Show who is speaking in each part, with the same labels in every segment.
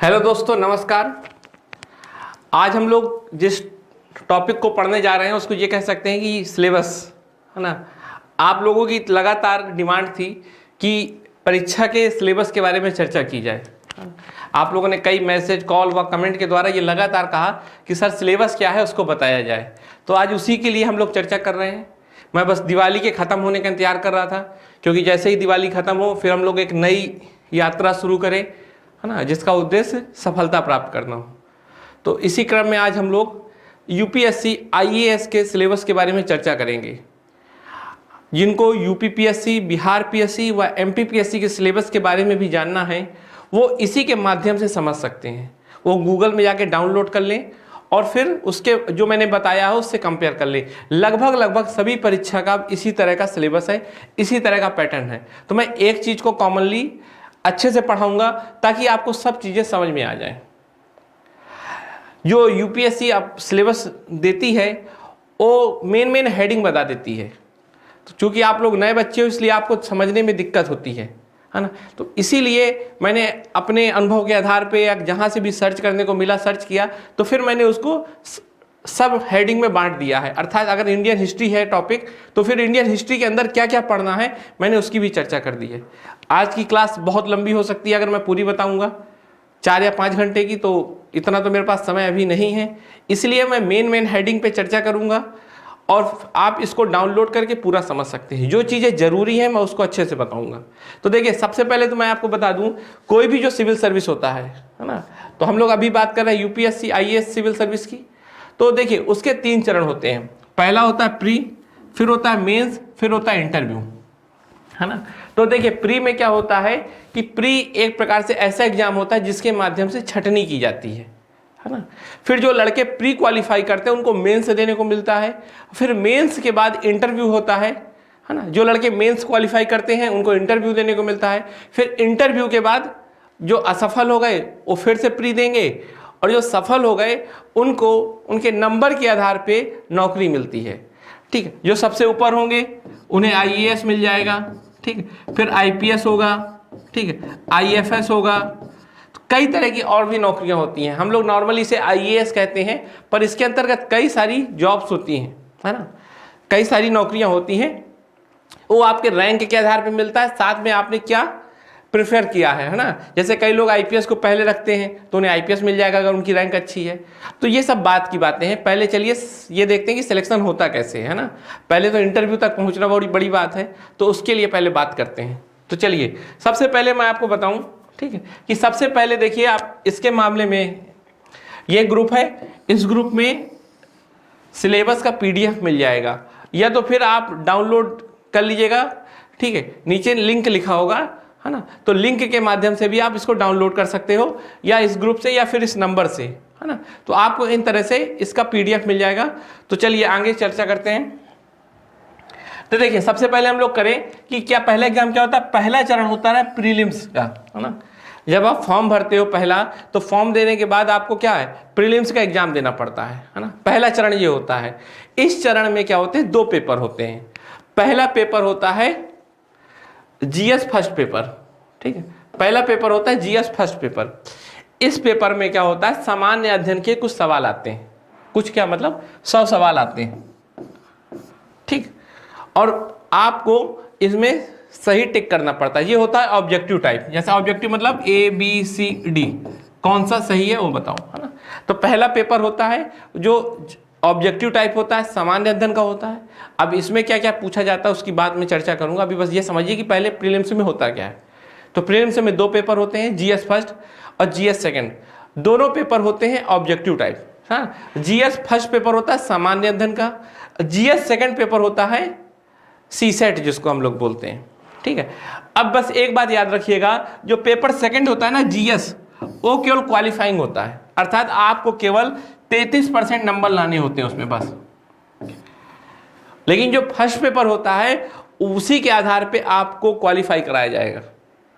Speaker 1: Hello दोस्तों, नमस्कार। आज हम लोग जिस टॉपिक को पढ़ने जा रहे हैं उसको ये कह सकते हैं कि सिलेबस, है ना। आप लोगों की लगातार डिमांड थी कि परीक्षा के सिलेबस के बारे में चर्चा की जाए। आप लोगों ने कई मैसेज, कॉल व कमेंट के द्वारा ये लगातार कहा कि सर सिलेबस क्या है उसको बताया जाए। तो आज उसी के लिए हम लोग चर्चा कर रहे हैं। मैं बस दिवाली के ख़त्म होने का इंतजार कर रहा था, क्योंकि जैसे ही दिवाली ख़त्म हो फिर हम लोग एक नई यात्रा शुरू करें, है ना, जिसका उद्देश्य सफलता प्राप्त करना हो। तो इसी क्रम में आज हम लोग यूपीएससी आईएएस के सिलेबस के बारे में चर्चा करेंगे। जिनको यूपीपीएससी, बिहार पीएससी व एमपीपीएससी के सिलेबस के बारे में भी जानना है वो इसी के माध्यम से समझ सकते हैं। वो गूगल में जाके डाउनलोड कर लें और फिर उसके जो मैंने बताया है उससे कंपेयर कर लें। लगभग सभी परीक्षा का इसी तरह का सिलेबस है, इसी तरह का पैटर्न है। तो मैं एक चीज़ को कॉमनली अच्छे से पढ़ाऊंगा ताकि आपको सब चीज़ें समझ में आ जाए। जो यूपीएससी आप सिलेबस देती है वो मेन हेडिंग बता देती है। तो चूंकि आप लोग नए बच्चे हो इसलिए आपको समझने में दिक्कत होती है ना। तो इसीलिए मैंने अपने अनुभव के आधार पे या जहाँ से भी सर्च करने को मिला सर्च किया, तो फिर मैंने उसको सब हेडिंग में बांट दिया है। अर्थात अगर इंडियन हिस्ट्री है टॉपिक तो फिर इंडियन हिस्ट्री के अंदर क्या क्या पढ़ना है मैंने उसकी भी चर्चा कर दी है। आज की क्लास बहुत लंबी हो सकती है अगर मैं पूरी बताऊंगा 4 या 5 घंटे की, तो इतना तो मेरे पास समय अभी नहीं है। इसलिए मैं मेन हेडिंग पे चर्चा करूंगा और आप इसको डाउनलोड करके पूरा समझ सकते हैं। जो चीज़ें ज़रूरी हैं मैं उसको अच्छे से बताऊंगा। तो देखिए, सबसे पहले तो मैं आपको बता दूं, कोई भी जो सिविल सर्विस होता है ना, तो हम लोग अभी बात कर रहे हैं यूपीएससी आईएएस सिविल सर्विस की। तो देखिए उसके 3 चरण होते हैं। पहला होता है प्री, फिर होता है मेंस, फिर होता है इंटरव्यू, है ना। तो देखिए प्री में क्या होता है कि प्री एक प्रकार से ऐसा एग्जाम होता है जिसके माध्यम से छटनी की जाती है ना। फिर जो लड़के प्री क्वालिफाई करते हैं उनको मेंस देने को मिलता है। फिर मेंस के बाद इंटरव्यू होता है ना। जो लड़के मेंस क्वालिफाई करते हैं उनको इंटरव्यू देने को मिलता है। फिर इंटरव्यू के बाद जो असफल हो गए वो फिर से प्री देंगे, और जो सफल हो गए उनको उनके नंबर के आधार पे नौकरी मिलती है। ठीक है, जो सबसे ऊपर होंगे उन्हें आईएएस मिल जाएगा। ठीक है, फिर आईपीएस होगा, ठीक है, आईएफएस होगा। तो कई तरह की और भी नौकरियां होती हैं। हम लोग नॉर्मली इसे आईएएस कहते हैं, पर इसके अंतर्गत कई सारी जॉब्स होती हैं, है ना। कई सारी नौकरियां होती हैं। वो आपके रैंक के आधार पर मिलता है, साथ में आपने क्या प्रेफर किया है ना। जैसे कई लोग आईपीएस को पहले रखते हैं तो उन्हें आईपीएस मिल जाएगा अगर उनकी रैंक अच्छी है। तो ये सब बात की बातें हैं। पहले चलिए ये देखते हैं कि सिलेक्शन होता कैसे है ना। पहले तो इंटरव्यू तक पहुंचना बड़ी बड़ी बात है, तो उसके लिए पहले बात करते हैं। तो चलिए सबसे पहले मैं आपको बताऊं, ठीक है, कि सबसे पहले देखिए आप इसके मामले में ये ग्रुप है, इस ग्रुप में सिलेबस का पीडीएफ मिल जाएगा, या तो फिर आप डाउनलोड कर लीजिएगा। ठीक है, नीचे लिंक लिखा होगा, है ना। तो लिंक के माध्यम से भी आप इसको डाउनलोड कर सकते हो, या इस ग्रुप से या फिर इस नंबर से, है ना। तो आपको इन तरह से इसका पीडीएफ मिल जाएगा। तो चलिए आगे चर्चा करते हैं। तो देखिए सबसे पहले हम लोग करें कि क्या पहला एग्जाम क्या होता है। पहला चरण होता है प्रीलिम्स का, है ना। जब आप फॉर्म भरते हो पहला, तो फॉर्म देने के बाद आपको क्या है, प्रीलिम्स का एग्जाम देना पड़ता है ना। पहला चरण ये होता है। इस चरण में क्या होते हैं, 2 पेपर होते हैं। पहला पेपर होता है जीएस फर्स्ट पेपर, ठीक है। पहला पेपर होता है जीएस फर्स्ट पेपर। इस पेपर में क्या होता है, सामान्य अध्ययन के कुछ सवाल आते हैं। कुछ क्या मतलब 100 सवाल आते हैं, ठीक। और आपको इसमें सही टिक करना पड़ता है। ये होता है ऑब्जेक्टिव टाइप। जैसा ऑब्जेक्टिव मतलब ABCD, कौन सा सही है वो बताओ, है ना। तो पहला पेपर होता है जो ऑब्जेक्टिव टाइप होता है, सामान्य अध्ययन का होता है। अब इसमें क्या क्या पूछा जाता है उसकी बात में चर्चा करूंगा। अभी बस ये समझिए कि पहले प्रीलिम्स में होता क्या है। तो प्रीलिम्स में 2 पेपर होते हैं, जीएस फर्स्ट और जीएस सेकंड। दोनों पेपर होते हैं ऑब्जेक्टिव टाइप। हाँ, जीएस फर्स्ट पेपर होता है सामान्य अध्ययन का, जीएस सेकंड पेपर होता है सीसेट जिसको हम लोग बोलते हैं, ठीक है। अब बस एक बात याद रखिएगा, जो पेपर सेकंड होता है ना जीएस, वो केवल क्वालिफाइंग होता है। अर्थात आपको केवल 33% नंबर लाने होते हैं उसमें बस। लेकिन जो फर्स्ट पेपर होता है उसी के आधार पे आपको क्वालिफाई कराया जाएगा,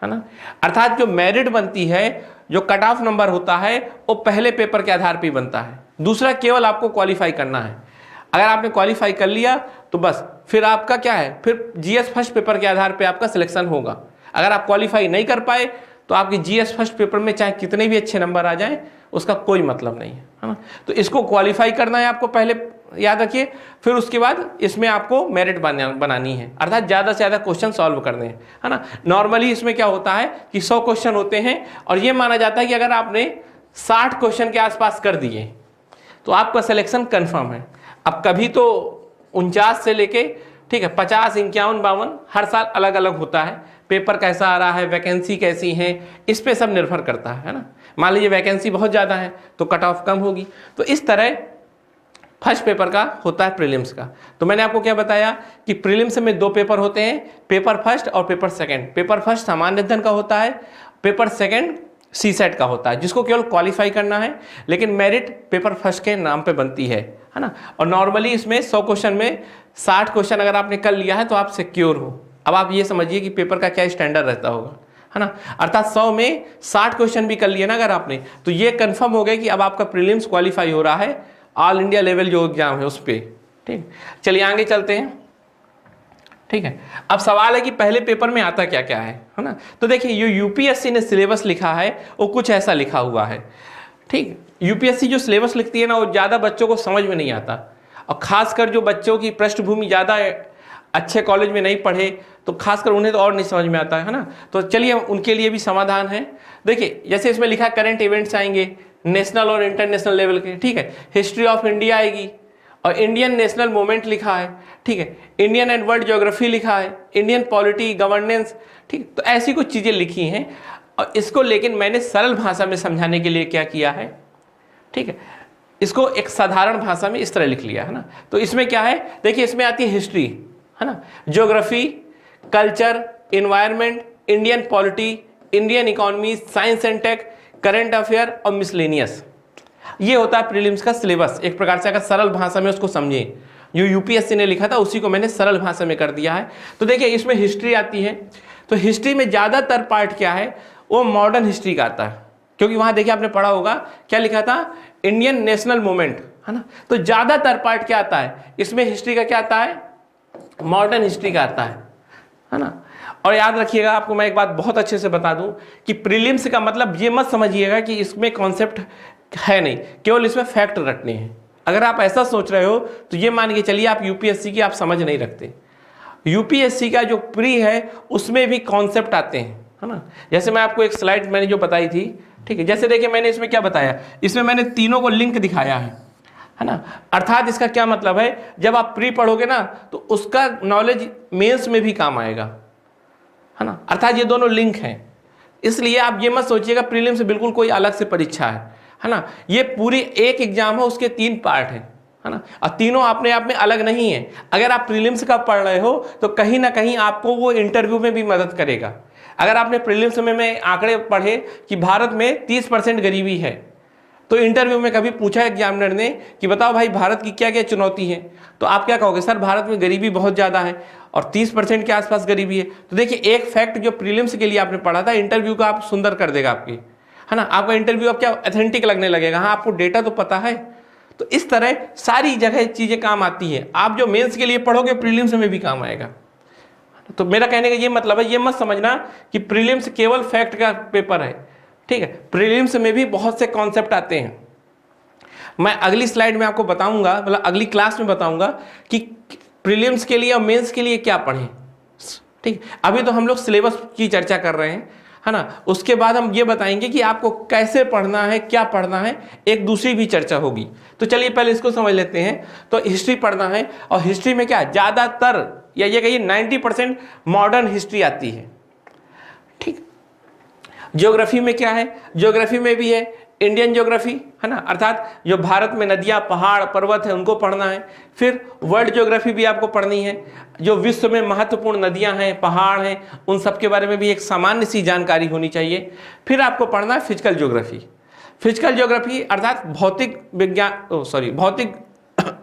Speaker 1: है ना। अर्थात जो मेरिट बनती है, जो कट ऑफ नंबर होता है, वो पहले पेपर के आधार पे ही बनता है। दूसरा केवल आपको क्वालिफाई करना है। अगर आपने क्वालिफाई कर लिया तो बस फिर आपका क्या है, फिर जीएस फर्स्ट पेपर के आधार पे आपका सिलेक्शन होगा। अगर आप क्वालिफाई नहीं कर पाए तो आपकी जीएस फर्स्ट पेपर में चाहे कितने भी अच्छे नंबर आ जाएं उसका कोई मतलब नहीं है ना। तो इसको क्वालिफाई करना है आपको, पहले याद रखिए, फिर उसके बाद इसमें आपको मेरिट बनानी है, अर्थात ज़्यादा से ज़्यादा क्वेश्चन सॉल्व करने हैं, है ना। नॉर्मली इसमें क्या होता है कि 100 क्वेश्चन होते हैं और ये माना जाता है कि अगर आपने 60 क्वेश्चन के आसपास कर दिए तो आपका सिलेक्शन कन्फर्म है। अब कभी तो 49 से लेके, ठीक है, 50, 51, 52 हर साल अलग अलग होता है, पेपर कैसा आ रहा है, वैकेंसी कैसी है, इस पे सब निर्भर करता है ना। मान लीजिए वैकेंसी बहुत ज़्यादा है तो कट ऑफ कम होगी। तो इस तरह फर्स्ट पेपर का होता है प्रीलिम्स का। तो मैंने आपको क्या बताया कि प्रीलिम्स में 2 पेपर होते हैं, पेपर फर्स्ट और पेपर सेकंड। पेपर फर्स्ट सामान्य अध्ययन का होता है, पेपर सेकंड सीसेट का होता है, जिसको केवल क्वालिफाई करना है, लेकिन मेरिट पेपर फर्स्ट के नाम पे बनती है ना। और नॉर्मली इसमें 100 क्वेश्चन में 60 क्वेश्चन अगर आपने कर लिया है तो आप सिक्योर हो। अब आप ये समझिए कि पेपर का क्या स्टैंडर्ड रहता होगा, है ना। अर्थात 100 में 60 क्वेश्चन भी कर लिए ना अगर आपने, तो ये कंफर्म हो गया कि अब आपका प्रीलिम्स क्वालिफाई हो रहा है ऑल इंडिया लेवल जो एग्जाम है उस पर। ठीक, चलिए आगे चलते हैं। ठीक है, अब सवाल है कि पहले पेपर में आता क्या क्या है ना। तो देखिए ये यूपीएससी ने सिलेबस लिखा है वो कुछ ऐसा लिखा हुआ है। ठीक, यूपीएससी जो सिलेबस लिखती है ना वो ज़्यादा बच्चों को समझ में नहीं आता, और खासकर जो बच्चों की पृष्ठभूमि ज़्यादा अच्छे कॉलेज में नहीं पढ़े तो खासकर उन्हें तो और नहीं समझ में आता है ना। तो चलिए उनके लिए भी समाधान है। देखिए जैसे इसमें लिखा करंट इवेंट्स आएंगे नेशनल और इंटरनेशनल लेवल के, ठीक है, हिस्ट्री ऑफ इंडिया आएगी और इंडियन नेशनल मूवमेंट लिखा है, ठीक है, इंडियन एंड वर्ल्ड ज्योग्राफी लिखा है, इंडियन पॉलिटी गवर्नेंस, ठीक। तो ऐसी कुछ चीज़ें लिखी हैं और इसको लेकिन मैंने सरल भाषा में समझाने के लिए क्या किया है, ठीक है, इसको एक साधारण भाषा में इस तरह लिख लिया है ना। तो इसमें क्या है, देखिए इसमें आती है हिस्ट्री, है ना, geography, culture, environment, Indian polity, Indian economy, science and tech, current affair और मिसलेनियस। ये होता है प्रीलिम्स का सिलेबस। एक प्रकार से अगर सरल भाषा में उसको समझें, जो यूपीएससी ने लिखा था उसी को मैंने सरल भाषा में कर दिया है। तो देखिए इसमें हिस्ट्री आती है, तो हिस्ट्री में ज़्यादातर पार्ट क्या है वो मॉडर्न हिस्ट्री का आता है, क्योंकि वहाँ देखिए आपने पढ़ा होगा क्या लिखा था, इंडियन नेशनल मूवमेंट, है ना। तो ज़्यादातर पार्ट क्या आता है इसमें, हिस्ट्री का क्या आता है, मॉडर्न हिस्ट्री का आता है ना। और याद रखिएगा, आपको मैं एक बात बहुत अच्छे से बता दूं कि प्रीलिम्स का मतलब ये मत समझिएगा कि इसमें कॉन्सेप्ट है नहीं, केवल इसमें फैक्ट रटने हैं। अगर आप ऐसा सोच रहे हो तो ये मान के चलिए आप यूपीएससी की आप समझ नहीं रखते। यूपीएससी का जो प्री है उसमें भी कॉन्सेप्ट आते हैं, है ना। जैसे मैं आपको एक स्लाइड मैंने जो बताई थी, ठीक है, जैसे देखिए मैंने इसमें क्या बताया, इसमें मैंने तीनों को लिंक दिखाया है ना। अर्थात इसका क्या मतलब है, जब आप प्री पढ़ोगे ना तो उसका नॉलेज मेंस में भी काम आएगा, है ना। अर्थात ये दोनों लिंक हैं, इसलिए आप ये मत सोचिएगा प्रीलिम्स से बिल्कुल कोई अलग से परीक्षा है ना। ये पूरी एक एग्जाम है, उसके 3 पार्ट हैं, है ना, और तीनों अपने आप में अलग नहीं है। अगर आप प्रीलिम्स का पढ़ रहे हो तो कहीं ना कहीं आपको वो इंटरव्यू में भी मदद करेगा। अगर आपने प्रीलिम्स में आंकड़े पढ़े कि भारत में 30% गरीबी है, तो इंटरव्यू में कभी पूछा एग्जामिनर ने कि बताओ भाई भारत की क्या क्या चुनौती है, तो आप क्या कहोगे, सर भारत में गरीबी बहुत ज़्यादा है और 30% के आसपास गरीबी है। तो देखिए एक फैक्ट जो प्रीलिम्स के लिए आपने पढ़ा था, इंटरव्यू का आप सुंदर कर देगा आपकी, है ना। आपका इंटरव्यू अब क्या ऑथेंटिक लगने लगेगा, हाँ आपको डेटा तो पता है। तो इस तरह सारी जगह चीज़ें काम आती हैं। आप जो मेंस के लिए पढ़ोगे प्रीलिम्स में भी काम आएगा। तो मेरा कहने का ये मतलब है, ये मत समझना कि प्रीलिम्स केवल फैक्ट का पेपर है, ठीक है, प्रीलिम्स में भी बहुत से कॉन्सेप्ट आते हैं। मैं अगली स्लाइड में आपको बताऊंगा, मतलब अगली क्लास में बताऊंगा कि प्रीलिम्स के लिए और मेंस के लिए क्या पढ़ें, ठीक। अभी तो हम लोग सिलेबस की चर्चा कर रहे हैं, है ना। उसके बाद हम ये बताएंगे कि आपको कैसे पढ़ना है, क्या पढ़ना है, एक दूसरी भी चर्चा होगी। तो चलिए पहले इसको समझ लेते हैं। तो हिस्ट्री पढ़ना है, और हिस्ट्री में क्या ज़्यादातर या ये कहिए 90% मॉडर्न हिस्ट्री आती है, ठीक। ज्योग्राफी में क्या है, ज्योग्राफी में भी है इंडियन ज्योग्राफी, है ना, अर्थात जो भारत में नदियाँ पहाड़ पर्वत है उनको पढ़ना है। फिर वर्ल्ड ज्योग्राफी भी आपको पढ़नी है, जो विश्व में महत्वपूर्ण नदियाँ हैं पहाड़ हैं उन सब के बारे में भी एक सामान्य सी जानकारी होनी चाहिए। फिर आपको पढ़ना है फिजिकल ज्योग्राफी। फिजिकल ज्योग्राफी अर्थात भौतिक विज्ञान, भौतिक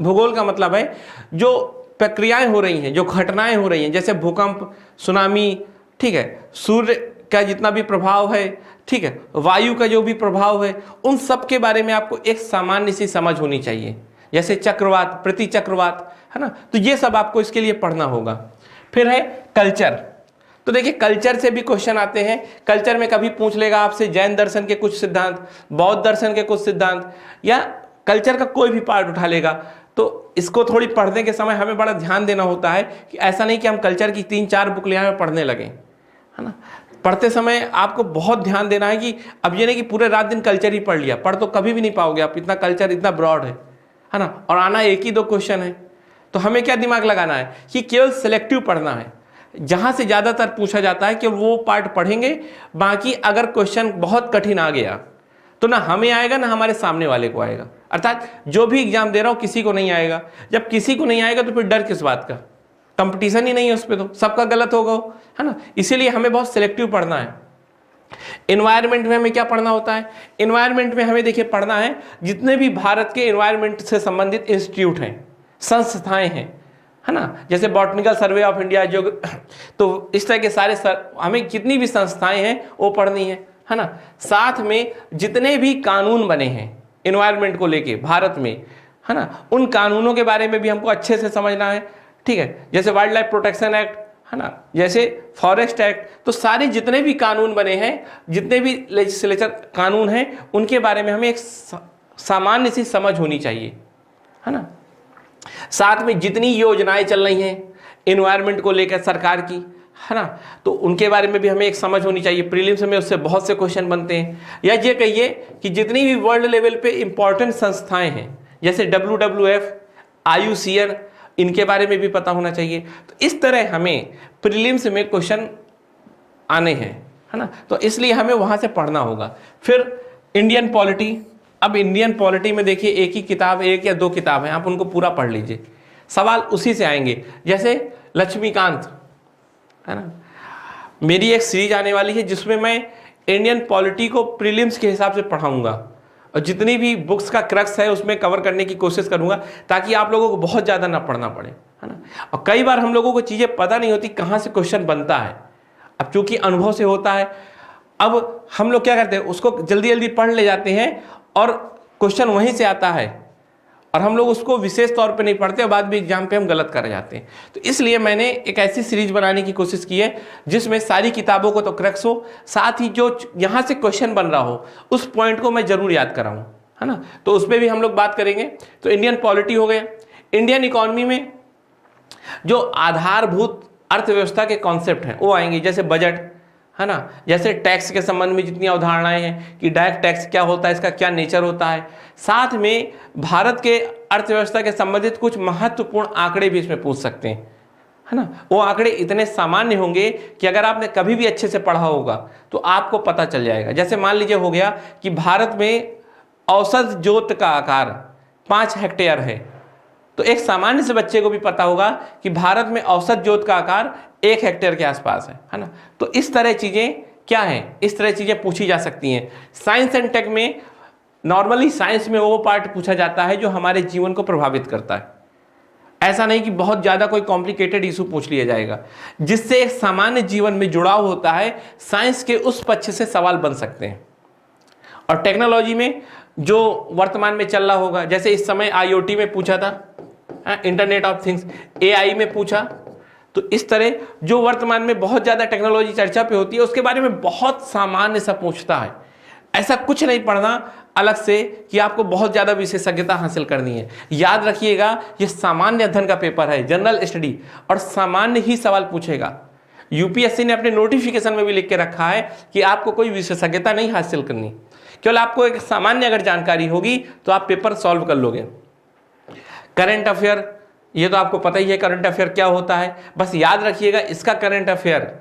Speaker 1: भूगोल का मतलब है जो प्रक्रियाएं हो रही हैं, जो घटनाएं हो रही हैं, जैसे भूकंप, सुनामी, ठीक है, सूर्य का जितना भी प्रभाव है, ठीक है, वायु का जो भी प्रभाव है, उन सब के बारे में आपको एक सामान्य सी समझ होनी चाहिए, जैसे चक्रवात, प्रतिचक्रवात, है ना। तो ये सब आपको इसके लिए पढ़ना होगा। फिर है कल्चर। तो देखिए कल्चर से भी क्वेश्चन आते हैं। कल्चर में कभी पूछ लेगा आपसे जैन दर्शन के कुछ सिद्धांत, बौद्ध दर्शन के कुछ सिद्धांत, या कल्चर का कोई भी पार्ट उठा लेगा। तो इसको थोड़ी पढ़ने के समय हमें बड़ा ध्यान देना होता है कि ऐसा नहीं कि हम कल्चर की 3-4 बुक ले आए और पढ़ने लगे, है ना। पढ़ते समय आपको बहुत ध्यान देना है कि अब ये नहीं कि पूरे रात दिन कल्चर ही पढ़ लिया, पढ़ तो कभी भी नहीं पाओगे आप, इतना कल्चर इतना ब्रॉड है ना, और आना 1 ही 2 क्वेश्चन है। तो हमें क्या दिमाग लगाना है कि केवल सिलेक्टिव पढ़ना है, जहां से ज्यादातर पूछा जाता है कि वो पार्ट पढ़ेंगे, बाकी अगर क्वेश्चन बहुत कठिन आ गया तो ना हमें आएगा ना हमारे सामने वाले को आएगा। अर्थात जो भी एग्जाम दे रहा हूं किसी को नहीं आएगा। जब किसी को नहीं आएगा तो फिर डर किस बात का, कंपटीशन ही नहीं है उस पर, तो सबका गलत होगा, है ना। इसीलिए हमें बहुत सिलेक्टिव पढ़ना है। एनवायरनमेंट में हमें क्या पढ़ना होता है? एनवायरनमेंट में हमें देखिए पढ़ना है जितने भी भारत के एनवायरनमेंट से संबंधित इंस्टीट्यूट हैं, संस्थाएं हैं, है ना, जैसे बॉटनिकल सर्वे ऑफ इंडिया, जो तो इस तरह के सारे हमें जितनी भी संस्थाएं हैं वो पढ़नी है ना। साथ में जितने भी कानून बने हैं एनवायरनमेंट को लेके भारत में, है ना, उन कानूनों के बारे में भी हमको अच्छे से समझना है, ठीक है। जैसे वाइल्ड लाइफ प्रोटेक्शन एक्ट, है ना, जैसे फॉरेस्ट एक्ट, तो सारे जितने भी कानून बने हैं, जितने भी लेजिस्लेचर कानून हैं, उनके बारे में हमें एक सामान्य सी समझ होनी चाहिए, है ना। साथ में जितनी योजनाएं चल रही हैं एनवायरनमेंट को लेकर सरकार की, है ना, तो उनके बारे में भी हमें एक समझ होनी चाहिए। प्रीलिम्स में उससे बहुत से क्वेश्चन बनते हैं। या ये कहिए कि जितनी भी वर्ल्ड लेवल पे इंपॉर्टेंट संस्थाएं हैं, जैसे WWF, IUCN, इनके बारे में भी पता होना चाहिए। तो इस तरह हमें प्रीलिम्स में क्वेश्चन आने हैं, है ना, तो इसलिए हमें वहां से पढ़ना होगा। फिर इंडियन पॉलिटी। अब इंडियन पॉलिटी में देखिए एक ही किताब, 1 या 2 किताब है, आप उनको पूरा पढ़ लीजिए, सवाल उसी से आएंगे। जैसे लक्ष्मीकांत, है ना, मेरी एक सीरीज आने वाली है जिसमें मैं इंडियन पॉलिटी को प्रीलिम्स के हिसाब से पढ़ाऊंगा, और जितनी भी बुक्स का क्रक्स है उसमें कवर करने की कोशिश करूंगा, ताकि आप लोगों को बहुत ज़्यादा ना पढ़ना पड़े, है ना। और कई बार हम लोगों को चीज़ें पता नहीं होती कहाँ से क्वेश्चन बनता है। अब चूंकि अनुभव से होता है, अब हम लोग क्या करते हैं, उसको जल्दी जल्दी पढ़ ले जाते हैं और क्वेश्चन वहीं से आता है, और हम लोग उसको विशेष तौर पे नहीं पढ़ते और बाद में एग्जाम पे हम गलत कर जाते हैं। तो इसलिए मैंने एक ऐसी सीरीज बनाने की कोशिश की है जिसमें सारी किताबों को तो क्रक्स हो, साथ ही जो यहाँ से क्वेश्चन बन रहा हो उस पॉइंट को मैं जरूर याद कराऊँ, है ना। तो उस पर भी हम लोग बात करेंगे। तो इंडियन पॉलिटी हो गया। इंडियन इकोनॉमी में जो आधारभूत अर्थव्यवस्था के कॉन्सेप्ट हैं वो आएंगे, जैसे बजट, है ना, जैसे टैक्स के संबंध में जितनी अवधारणाएं हैं कि डायरेक्ट टैक्स क्या होता है, इसका क्या नेचर होता है। साथ में भारत के अर्थव्यवस्था के संबंधित कुछ महत्वपूर्ण आंकड़े भी इसमें पूछ सकते हैं, है ना। वो आंकड़े इतने सामान्य होंगे कि अगर आपने कभी भी अच्छे से पढ़ा होगा तो आपको पता चल जाएगा। जैसे मान लीजिए हो गया कि भारत में औसत जोत का आकार 5 हेक्टेयर है, तो एक सामान्य से बच्चे को भी पता होगा कि भारत में औसत जोत का आकार 1 हेक्टेयर के आसपास है ना। तो इस तरह चीजें क्या हैं, इस तरह चीजें पूछी जा सकती हैं। साइंस एंड टेक में नॉर्मली साइंस में वो पार्ट पूछा जाता है जो हमारे जीवन को प्रभावित करता है। ऐसा नहीं कि बहुत ज्यादा कोई कॉम्प्लिकेटेड इशू पूछ लिया जाएगा, जिससे एक सामान्य जीवन में जुड़ाव होता है, साइंस के उस पक्ष से सवाल बन सकते हैं। और टेक्नोलॉजी में जो वर्तमान में चल रहा होगा, जैसे इस समय IoT में पूछा था, इंटरनेट ऑफ थिंग्स, AI में पूछा, तो इस तरह जो वर्तमान में बहुत ज्यादा टेक्नोलॉजी चर्चा पे होती है उसके बारे में बहुत सामान्य सा पूछता है। ऐसा कुछ नहीं पढ़ना अलग से कि आपको बहुत ज्यादा विशेषज्ञता हासिल करनी है। याद रखिएगा ये सामान्य अध्ययन का पेपर है, जनरल स्टडी, और सामान्य ही सवाल पूछेगा। UPSC ने अपने नोटिफिकेशन में भी लिख के रखा है कि आपको कोई विशेषज्ञता नहीं हासिल करनी, केवल आपको एक सामान्य अगर जानकारी होगी तो आप पेपर सॉल्व कर लोगे। करंट अफेयर, ये तो आपको पता ही है करंट अफेयर क्या होता है। बस याद रखिएगा इसका करंट अफेयर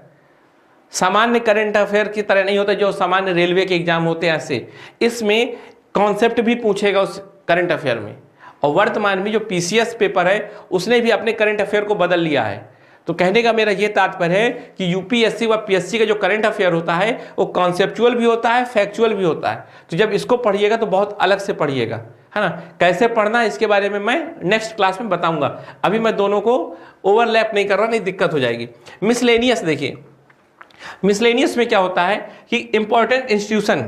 Speaker 1: सामान्य करंट अफेयर की तरह नहीं होता जो सामान्य रेलवे के एग्जाम होते हैं। ऐसे इसमें कॉन्सेप्ट भी पूछेगा उस करंट अफेयर में। और वर्तमान में जो PCS पेपर है उसने भी अपने करंट अफेयर को बदल लिया है। तो कहने का मेरा ये तात्पर्य है कि UPSC व PSC का जो करंट अफेयर होता है वो कॉन्सेप्चुअल भी होता है, फैक्चुअल भी होता है। तो जब इसको पढ़िएगा तो बहुत अलग से पढ़िएगा, है ना। कैसे पढ़ना है इसके बारे में मैं नेक्स्ट क्लास में बताऊंगा। अभी मैं दोनों को ओवरलैप नहीं कर रहा, नहीं दिक्कत हो जाएगी। मिसलेनियस देखिए, मिसलेनियस में क्या होता है कि इंपॉर्टेंट इंस्टीट्यूशन,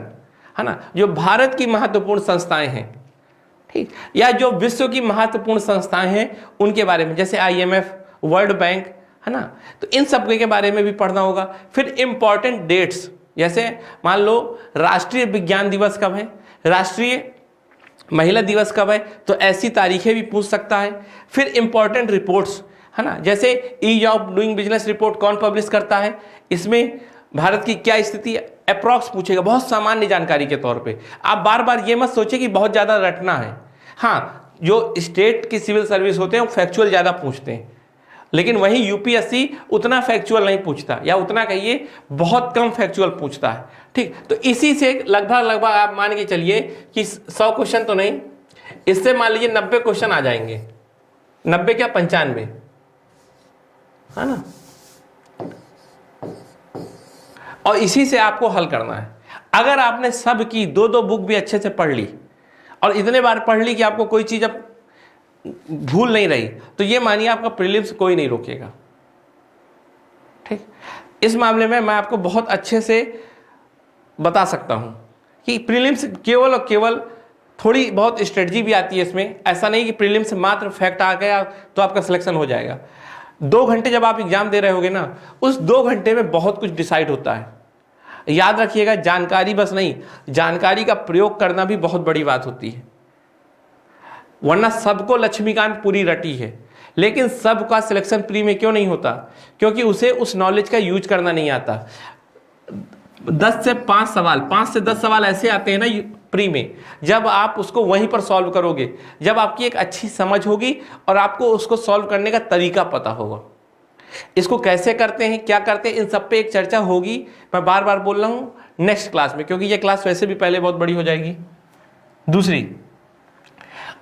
Speaker 1: है ना, जो भारत की महत्वपूर्ण संस्थाएं हैं, ठीक, या जो विश्व की महत्वपूर्ण संस्थाएं हैं उनके बारे में, जैसे IMF, वर्ल्ड बैंक, है ना। तो इन सब के बारे में भी पढ़ना होगा। फिर इंपॉर्टेंट डेट्स, जैसे मान लो राष्ट्रीय विज्ञान दिवस कब है, राष्ट्रीय महिला दिवस कब है, तो ऐसी तारीखें भी पूछ सकता है। फिर इंपॉर्टेंट रिपोर्ट्स, है ना, जैसे ease of doing business report कौन पब्लिश करता है, इसमें भारत की क्या स्थिति है, अप्रॉक्स पूछेगा, बहुत सामान्य जानकारी के तौर पे। आप बार बार ये मत सोचिए कि बहुत ज़्यादा रटना है। हाँ, जो स्टेट की सिविल सर्विस होते हैं वो फैक्चुअल ज़्यादा पूछते हैं, लेकिन वहीं यूपीएससी उतना फैक्चुअल नहीं पूछता, या उतना कहिए बहुत कम फैक्चुअल पूछता है। ठीक, तो इसी से लगभग आप मान के चलिए कि 100 क्वेश्चन तो नहीं, इससे मान लीजिए 90 क्वेश्चन आ जाएंगे, 90 क्या 95, है ना। और इसी से आपको हल करना है। अगर आपने सब की 2-2 बुक भी अच्छे से पढ़ ली और इतने बार पढ़ ली कि आपको कोई चीज़ अब भूल नहीं रही, तो ये मानिए आपका प्रीलिम्स कोई नहीं रोकेगा। ठीक, इस मामले में मैं आपको बहुत अच्छे से बता सकता हूं कि प्रीलिम्स केवल और केवल थोड़ी बहुत स्ट्रेटजी भी आती है इसमें। ऐसा नहीं कि प्रीलिम्स मात्र फैक्ट आ गया तो आपका सिलेक्शन हो जाएगा। 2 घंटे जब आप एग्जाम दे रहे होगे ना, उस 2 घंटे में बहुत कुछ डिसाइड होता है। याद रखिएगा, जानकारी बस नहीं, जानकारी का प्रयोग करना भी बहुत बड़ी बात होती है। वरना सबको लक्ष्मीकांत पूरी रटी है, लेकिन सबका सिलेक्शन प्री में क्यों नहीं होता, क्योंकि उसे उस नॉलेज का यूज करना नहीं आता। 10 से 5 सवाल, 5 से 10 सवाल ऐसे आते हैं ना प्री में, जब आप उसको वहीं पर सॉल्व करोगे, जब आपकी एक अच्छी समझ होगी और आपको उसको सॉल्व करने का तरीका पता होगा। इसको कैसे करते हैं, क्या करते हैं, इन सब पे एक चर्चा होगी। मैं बार बार बोल रहा हूं नेक्स्ट क्लास में, क्योंकि ये क्लास वैसे भी पहले बहुत बड़ी हो जाएगी। दूसरी,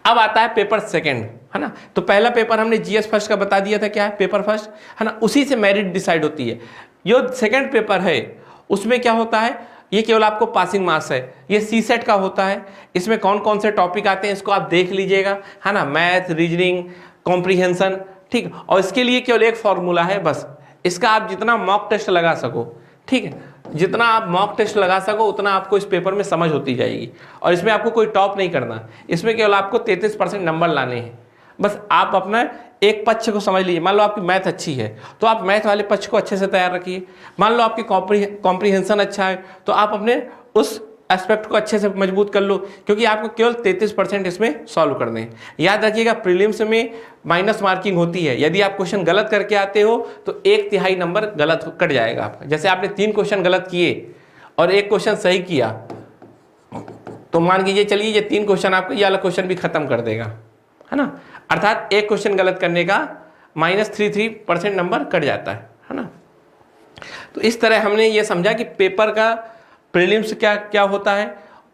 Speaker 1: अब आता है पेपर सेकंड, है ना। तो पहला पेपर हमने जीएस फर्स्ट का बता दिया था, क्या है पेपर फर्स्ट, है ना, उसी से मेरिट डिसाइड होती है। जो सेकंड पेपर है उसमें क्या होता है, ये केवल आपको पासिंग मार्क्स है, ये सीसेट का होता है। इसमें कौन कौन से टॉपिक आते हैं इसको आप देख लीजिएगा, है ना, मैथ, रीजनिंग, कॉम्प्रिहेंशन। ठीक, और इसके लिए केवल एक फॉर्मूला है बस, इसका आप जितना मॉक टेस्ट लगा सको, ठीक है, जितना आप मॉक टेस्ट लगा सको उतना आपको इस पेपर में समझ होती जाएगी। और इसमें आपको कोई टॉप नहीं करना, इसमें केवल आपको 33% नंबर लाने हैं। बस आप अपना एक पक्ष को समझ लीजिए। मान लो आपकी मैथ अच्छी है तो आप मैथ वाले पक्ष को अच्छे से तैयार रखिए। मान लो आपकी कॉम्प्रिहेंशन अच्छा है तो आप अपने उस एस्पेक्ट को अच्छे से मजबूत कर लो, क्योंकि आपको केवल 33% इसमें सॉल्व करने हैं। याद रखिएगा, प्रीलिम्स में माइनस मार्किंग होती है। यदि आप क्वेश्चन गलत करके आते हो तो 1/3 नंबर गलत कट जाएगा आपका। जैसे आपने 3 क्वेश्चन गलत किए और 1 क्वेश्चन सही किया, तो मान लीजिए चलिए ये 3 क्वेश्चन आपको ये वाला क्वेश्चन भी खत्म कर देगा, है ना। अर्थात 1 क्वेश्चन गलत करने का -33% नंबर कट जाता है ना। तो इस तरह हमने ये समझा कि पेपर का प्रीलिम्स क्या क्या होता है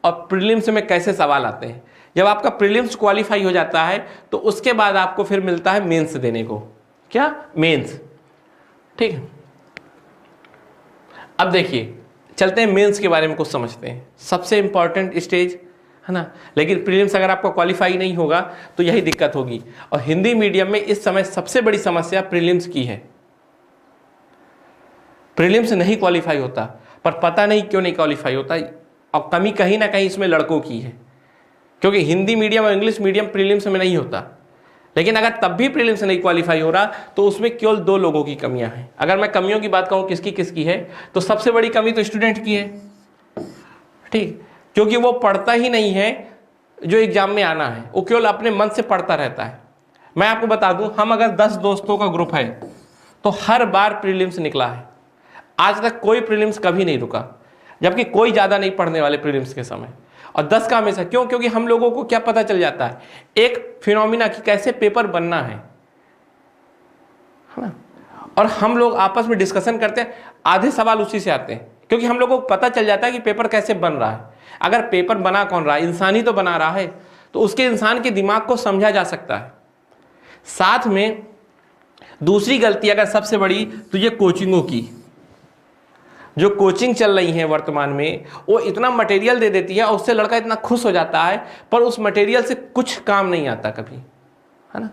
Speaker 1: और प्रीलिम्स में कैसे सवाल आते हैं। जब आपका प्रीलिम्स क्वालिफाई हो जाता है तो उसके बाद आपको फिर मिलता है मेंस देने को। क्या? मेंस। ठीक है, अब देखिए चलते हैं मेंस के बारे में कुछ समझते हैं। सबसे इंपॉर्टेंट स्टेज, है ना। लेकिन प्रीलिम्स अगर आपको क्वालिफाई नहीं होगा तो यही दिक्कत होगी। और हिंदी मीडियम में इस समय सबसे बड़ी समस्या प्रीलिम्स की है। प्रीलिम्स नहीं क्वालिफाई होता, पर पता नहीं क्यों नहीं क्वालिफाई होता। और कमी कहीं ना कहीं इसमें लड़कों की है, क्योंकि हिंदी मीडियम और इंग्लिश मीडियम प्रीलिम्स में नहीं होता। लेकिन अगर तब भी प्रीलिम्स नहीं क्वालिफाई हो रहा तो उसमें केवल 2 लोगों की कमियां हैं। अगर मैं कमियों की बात कहूं किसकी किसकी है, तो सबसे बड़ी कमी तो स्टूडेंट की है। ठीक, क्योंकि वो पढ़ता ही नहीं है जो एग्जाम में आना है, वो केवल अपने मन से पढ़ता रहता है। मैं आपको बता दूं, हम अगर 10 दोस्तों का ग्रुप है तो हर बार प्रीलिम्स निकला है। आज तक कोई प्रीलिम्स कभी नहीं रुका, जबकि कोई ज़्यादा नहीं पढ़ने वाले प्रीलिम्स के समय। और 10 का हमेशा क्यों? क्योंकि हम लोगों को क्या पता चल जाता है, एक फिनोमिना कि कैसे पेपर बनना है ना। और हम लोग आपस में डिस्कशन करते हैं, आधे सवाल उसी से आते हैं, क्योंकि हम लोगों को पता चल जाता है कि पेपर कैसे बन रहा है। अगर पेपर बना कौन रहा है, इंसान ही तो बना रहा है, तो उसके इंसान के दिमाग को समझा जा सकता है। साथ में दूसरी गलती अगर सबसे बड़ी तो ये कोचिंगों की, जो कोचिंग चल रही है वर्तमान में, वो इतना मटेरियल दे देती है और उससे लड़का इतना खुश हो जाता है, पर उस मटेरियल से कुछ काम नहीं आता कभी, है ना।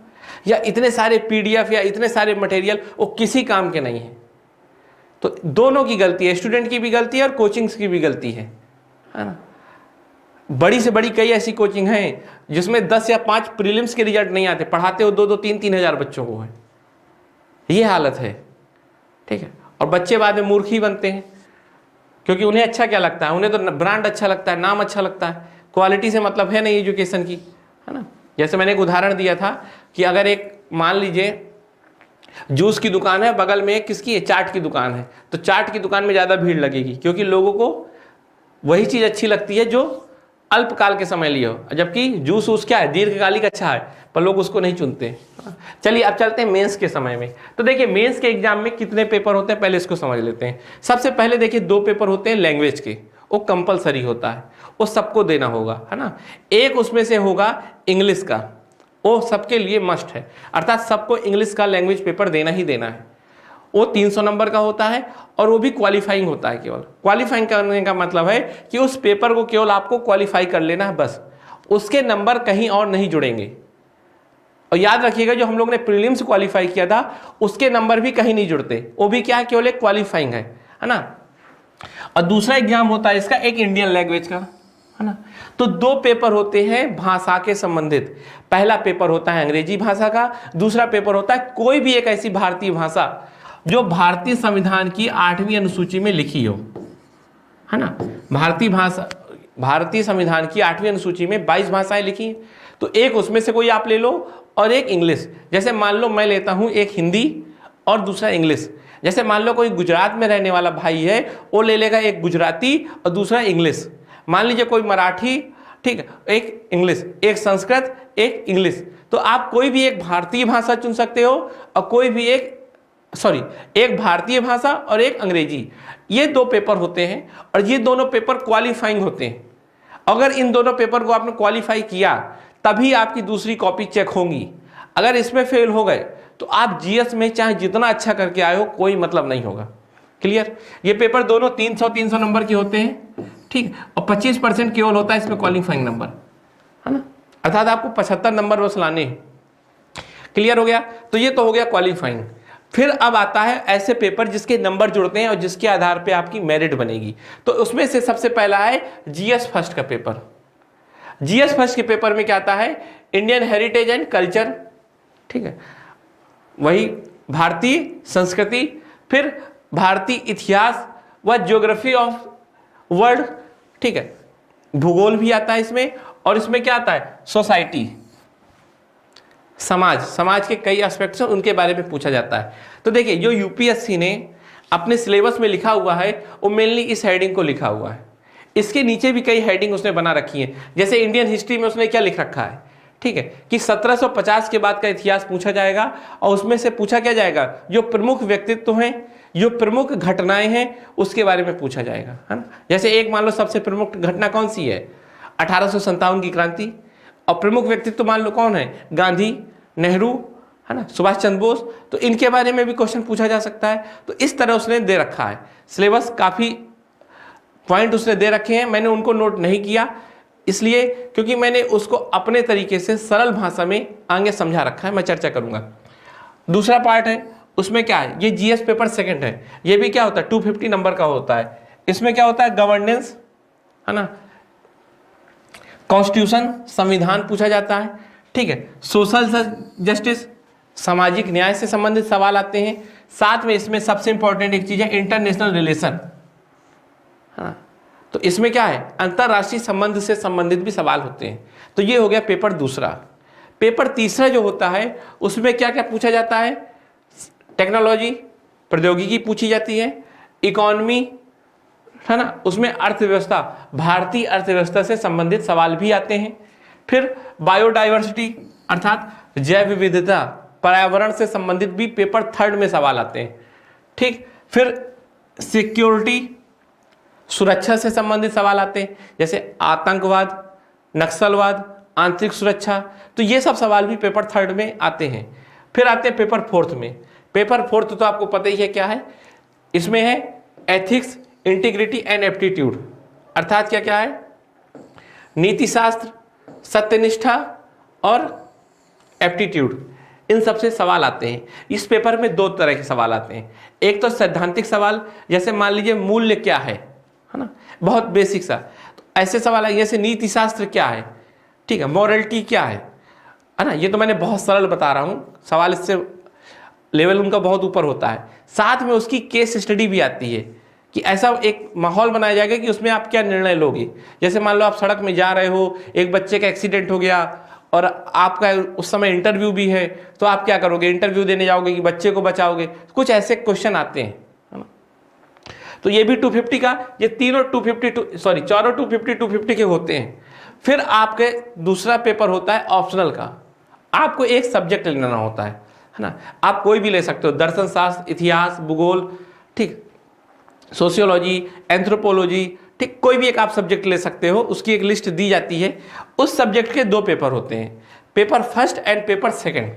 Speaker 1: या इतने सारे PDF या इतने सारे मटेरियल वो किसी काम के नहीं है। तो दोनों की गलती है, स्टूडेंट की भी गलती है और कोचिंग्स की भी गलती है ना। बड़ी से बड़ी कई ऐसी कोचिंग हैं जिसमें 10 या 5 प्रीलिम्स के रिजल्ट नहीं आते, पढ़ाते हो 2-2, 3-3 हज़ार बच्चों को है। ये हालत है। ठीक है। और बच्चे बाद में मूर्ख ही बनते हैं, क्योंकि उन्हें अच्छा क्या लगता है, उन्हें तो ब्रांड अच्छा लगता है, नाम अच्छा लगता है, क्वालिटी से मतलब है नहीं एजुकेशन की, है ना। जैसे मैंने एक उदाहरण दिया था कि अगर एक मान लीजिए जूस की दुकान है, बगल में किसकी है, चाट की दुकान है, तो चाट की दुकान में ज़्यादा भीड़ लगेगी, क्योंकि लोगों को वही चीज़ अच्छी लगती है जो अल्पकाल के समय लिए हो, जबकि जूस वूस क्या है, दीर्घकालिक अच्छा है, पर लोग उसको नहीं चुनते। चलिए अब चलते हैं मेंस के समय में। तो देखिए मेंस के एग्जाम में कितने पेपर होते हैं, पहले इसको समझ लेते हैं। सबसे पहले देखिए 2 पेपर होते हैं लैंग्वेज के, वो कंपलसरी होता है, वो सबको देना होगा, है ना। एक उसमें से होगा इंग्लिश का, वो सबके लिए मस्ट है, अर्थात सबको इंग्लिश का लैंग्वेज पेपर देना ही देना है। वो 300 नंबर का होता है और वो भी क्वालिफाइंग होता है। केवल क्वालिफाइंग करने का मतलब है कि उस पेपर को केवल आपको क्वालिफाई कर लेना है बस, उसके नंबर कहीं और नहीं जुड़ेंगे। और याद रखिएगा जो हम लोग ने प्रीलिम्स क्वालिफाई किया था उसके नंबर भी कहीं नहीं जुड़ते, वो भी क्या है, केवल एक क्वालिफाइंग है ना। और दूसरा एग्जाम होता है इसका एक इंडियन लैंग्वेज का, है ना। तो 2 पेपर होते हैं भाषा के संबंधित। पहला पेपर होता है अंग्रेजी भाषा का, दूसरा पेपर होता है कोई भी एक ऐसी भारतीय भाषा जो भारतीय संविधान की 8वीं अनुसूची में लिखी हो, है ना। भारतीय संविधान की 8वीं अनुसूची में 22 भाषाएं लिखी हैं, तो एक उसमें से कोई आप ले लो और एक इंग्लिश। जैसे मान लो मैं लेता हूं एक हिंदी और दूसरा इंग्लिश। जैसे मान लो कोई गुजरात में रहने वाला भाई है, वो ले लेगा एक गुजराती और दूसरा इंग्लिश। मान लीजिए कोई मराठी, ठीक है, एक इंग्लिश, एक संस्कृत, एक इंग्लिश। तो आप कोई भी एक भारतीय भाषा चुन सकते हो और कोई भी एक भारतीय भाषा और एक अंग्रेजी। ये 2 पेपर होते हैं और ये दोनों पेपर क्वालिफाइंग होते हैं। अगर इन दोनों पेपर को आपने क्वालिफाई किया तभी आपकी दूसरी कॉपी चेक होगी। अगर इसमें फेल हो गए तो आप जीएस में चाहे जितना अच्छा करके आए हो कोई मतलब नहीं होगा। क्लियर। ये पेपर दोनों 300 नंबर के होते हैं, ठीक, और 25% केवल होता है इसमें क्वालिफाइंग नंबर, है ना। अर्थात आपको 75 नंबर बस लाने हैं। क्लियर हो गया। तो ये तो हो गया क्वालिफाइंग। फिर अब आता है ऐसे पेपर जिसके नंबर जुड़ते हैं और जिसके आधार पे आपकी मेरिट बनेगी। तो उसमें से सबसे पहला है जीएस फर्स्ट का पेपर। जीएस फर्स्ट के पेपर में क्या आता है, इंडियन हेरिटेज एंड कल्चर, ठीक है, वही भारतीय संस्कृति, फिर भारतीय इतिहास व ज्योग्राफी ऑफ वर्ल्ड, ठीक है, भूगोल भी आता है इसमें। और इसमें क्या आता है, सोसाइटी, समाज के कई एस्पेक्ट्स हैं उनके बारे में पूछा जाता है। तो देखिए जो यूपीएससी ने अपने सिलेबस में लिखा हुआ है वो मेनली इस हेडिंग को लिखा हुआ है। इसके नीचे भी कई हेडिंग उसने बना रखी है। जैसे इंडियन हिस्ट्री में उसने क्या लिख रखा है, ठीक है, कि 1750 के बाद का इतिहास पूछा जाएगा और उसमें से पूछा क्या जाएगा, जो प्रमुख व्यक्तित्व हैं, जो प्रमुख घटनाएं हैं उसके बारे में पूछा जाएगा, है ना। जैसे एक मान लो सबसे प्रमुख घटना कौन सी है, 1857 की क्रांति। और प्रमुख व्यक्तित्व मान लो कौन है, गांधी, नेहरू, है ना, सुभाष चंद्र बोस। तो इनके बारे में भी क्वेश्चन पूछा जा सकता है। तो इस तरह उसने दे रखा है सिलेबस, काफ़ी पॉइंट उसने दे रखे हैं। मैंने उनको नोट नहीं किया इसलिए क्योंकि मैंने उसको अपने तरीके से सरल भाषा में आगे समझा रखा है, मैं चर्चा करूंगा। दूसरा पार्ट है उसमें क्या है, ये जीएस पेपर सेकंड है। ये भी क्या होता है, 250 नंबर का होता है। इसमें क्या होता है, गवर्नेंस, है ना, कॉन्स्टिट्यूशन, संविधान पूछा जाता है, ठीक है, सोशल जस्टिस, सामाजिक न्याय से संबंधित सवाल आते हैं। साथ में इसमें सबसे इंपॉर्टेंट एक चीज है इंटरनेशनल रिलेशन, हाँ, तो इसमें क्या है, अंतरराष्ट्रीय संबंध से संबंधित भी सवाल होते हैं। तो ये हो गया पेपर दूसरा। पेपर तीसरा जो होता है उसमें क्या क्या पूछा जाता है, टेक्नोलॉजी, प्रौद्योगिकी पूछी जाती है, इकोनॉमी, है ना, उसमें अर्थव्यवस्था, भारतीय अर्थव्यवस्था से संबंधित सवाल भी आते हैं। फिर बायोडाइवर्सिटी अर्थात जैव विविधता, पर्यावरण से संबंधित भी पेपर थर्ड में सवाल आते हैं, ठीक। फिर सिक्योरिटी, सुरक्षा से संबंधित सवाल आते हैं, जैसे आतंकवाद, नक्सलवाद, आंतरिक सुरक्षा। तो ये सब सवाल भी पेपर थर्ड में आते हैं। फिर आते हैं पेपर फोर्थ में। पेपर फोर्थ तो आपको पता ही है क्या है, इसमें है एथिक्स, इंटीग्रिटी एंड एप्टीट्यूड, अर्थात क्या क्या है, नीति शास्त्र, सत्यनिष्ठा और एप्टीट्यूड, इन सब से सवाल आते हैं। इस पेपर में 2 तरह के सवाल आते हैं। एक तो सैद्धांतिक सवाल, जैसे मान लीजिए मूल्य क्या है ना, बहुत बेसिक सा, तो ऐसे सवाल है। जैसे नीति शास्त्र क्या है, ठीक है, मॉरलिटी क्या है ना, ये तो मैंने बहुत सरल बता रहा हूँ, सवाल इससे लेवल उनका बहुत ऊपर होता है। साथ में उसकी केस स्टडी भी आती है कि ऐसा एक माहौल बनाया जाएगा कि उसमें आप क्या निर्णय लोगे। जैसे मान लो आप सड़क में जा रहे हो, एक बच्चे का एक्सीडेंट हो गया और आपका उस समय इंटरव्यू भी है, तो आप क्या करोगे? इंटरव्यू देने जाओगे कि बच्चे को बचाओगे? कुछ ऐसे क्वेश्चन आते हैं, है ना। तो ये भी 250 का, ये तीनों 250 सॉरी चारों 250 के होते हैं। फिर आपके दूसरा पेपर होता है ऑप्शनल का, आपको एक सब्जेक्ट लेना होता है ना। आप कोई भी ले सकते हो, दर्शन शास्त्र, इतिहास, भूगोल, ठीक, सोशियोलॉजी, एंथ्रोपोलॉजी, ठीक, कोई भी एक आप सब्जेक्ट ले सकते हो। उसकी एक लिस्ट दी जाती है। उस सब्जेक्ट के 2 पेपर होते हैं, paper first and paper second,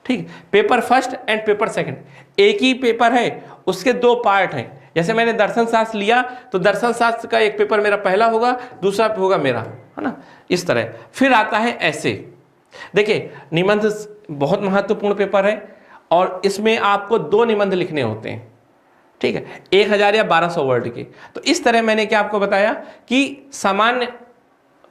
Speaker 1: ठीक। Paper first and paper second एक ही पेपर है, उसके 2 पार्ट हैं। जैसे मैंने दर्शन शास्त्र लिया तो दर्शन शास्त्र का एक पेपर मेरा पहला होगा, दूसरा होगा मेरा, है ना, इस तरह। फिर आता है ऐसे, देखिए निबंध बहुत महत्वपूर्ण पेपर है और इसमें आपको 2 निबंध लिखने होते हैं, ठीक है, 1000 या 1200 वर्ड के। तो इस तरह मैंने क्या आपको बताया कि सामान्य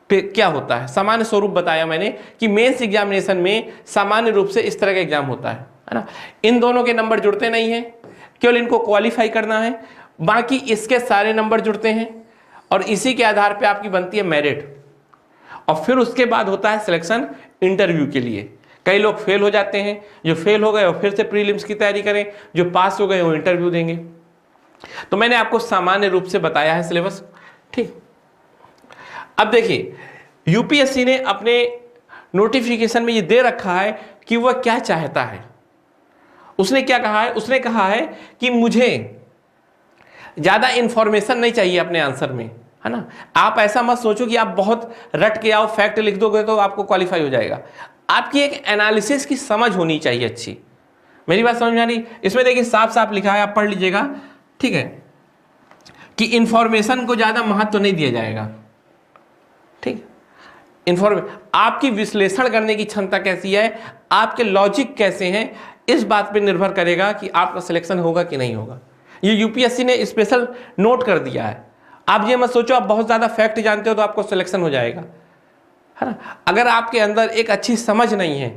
Speaker 1: क्या होता है, सामान्य स्वरूप बताया मैंने कि मेंस एग्जामिनेशन में सामान्य रूप से इस तरह का एग्जाम होता है ना। इन दोनों के नंबर जुड़ते नहीं हैं, केवल इनको क्वालिफाई करना है, बाकी इसके सारे नंबर जुड़ते हैं और इसी के आधार पे आपकी बनती है मेरिट। और फिर उसके बाद होता है सिलेक्शन इंटरव्यू के लिए। कई लोग फेल हो जाते हैं, जो फेल हो गए वो फिर से प्रीलिम्स की तैयारी करें, जो पास हो गए वो इंटरव्यू देंगे। तो मैंने आपको सामान्य रूप से बताया है सिलेबस, ठीक। अब देखिए यूपीएससी ने अपने नोटिफिकेशन में ये दे रखा है कि वह क्या चाहता है। उसने क्या कहा है? उसने कहा है कि मुझे ज्यादा इंफॉर्मेशन नहीं चाहिए अपने आंसर में, है ना। आप ऐसा मत सोचो कि आप बहुत रट के आओ, फैक्ट लिख दोगे तो आपको क्वालिफाई हो जाएगा। आपकी एक एनालिसिस की समझ होनी चाहिए अच्छी। मेरी बात समझ में आ रही? इसमें देखिए साफ साफ लिखा है, आप पढ़ लीजिएगा, ठीक है, कि इंफॉर्मेशन को ज्यादा महत्व नहीं दिया जाएगा, ठीक। आपकी विश्लेषण करने की क्षमता कैसी है, आपके लॉजिक कैसे हैं, इस बात पे निर्भर करेगा कि आपका सिलेक्शन होगा कि नहीं होगा। ये यूपीएससी ने स्पेशल नोट कर दिया है। आप ये मत सोचो आप बहुत ज्यादा फैक्ट जानते हो तो आपको सिलेक्शन हो जाएगा, है ना। अगर आपके अंदर एक अच्छी समझ नहीं है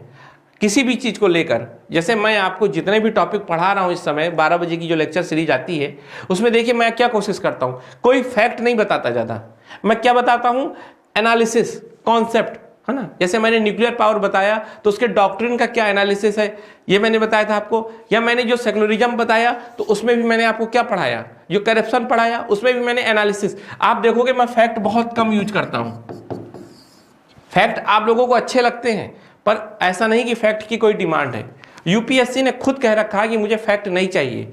Speaker 1: किसी भी चीज को लेकर, जैसे मैं आपको जितने भी टॉपिक पढ़ा रहा हूं इस समय 12 बजे की जो लेक्चर सीरीज आती है, उसमें देखिए मैं क्या कोशिश करता हूं, कोई फैक्ट नहीं बताता ज्यादा, मैं क्या बताता हूं, एनालिसिस, कॉन्सेप्ट, है ना। जैसे मैंने न्यूक्लियर पावर बताया तो उसके डॉक्ट्रिन का क्या एनालिसिस है ये मैंने बताया था आपको, या मैंने जो सेक्युलरिज्म बताया तो उसमें भी मैंने आपको क्या पढ़ाया, जो करप्शन पढ़ाया उसमें भी मैंने एनालिसिस। आप देखोगे मैं फैक्ट बहुत कम यूज करता हूं। फैक्ट आप लोगों को अच्छे लगते हैं पर ऐसा नहीं कि फैक्ट की कोई डिमांड है। यूपीएससी ने खुद कह रखा है कि मुझे फैक्ट नहीं चाहिए,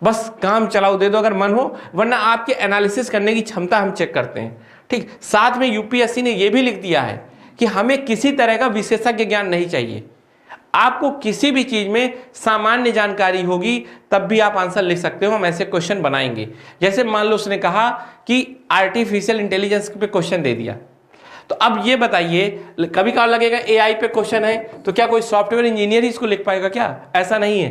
Speaker 1: बस काम चलाओ दे दो अगर मन हो, वरना आपके एनालिसिस करने की क्षमता हम चेक करते हैं, ठीक। साथ में यूपीएससी ने यह भी लिख दिया है कि हमें किसी तरह का विशेषज्ञ ज्ञान नहीं चाहिए। आपको किसी भी चीज में सामान्य जानकारी होगी तब भी आप आंसर लिख सकते हो, हम ऐसे क्वेश्चन बनाएंगे। जैसे मान लो उसने कहा कि आर्टिफिशियल इंटेलिजेंस पे क्वेश्चन दे दिया, तो अब ये बताइए, कभी कभार लगेगा एआई पे क्वेश्चन है तो क्या कोई सॉफ्टवेयर इंजीनियर ही इसको लिख पाएगा क्या? ऐसा नहीं है।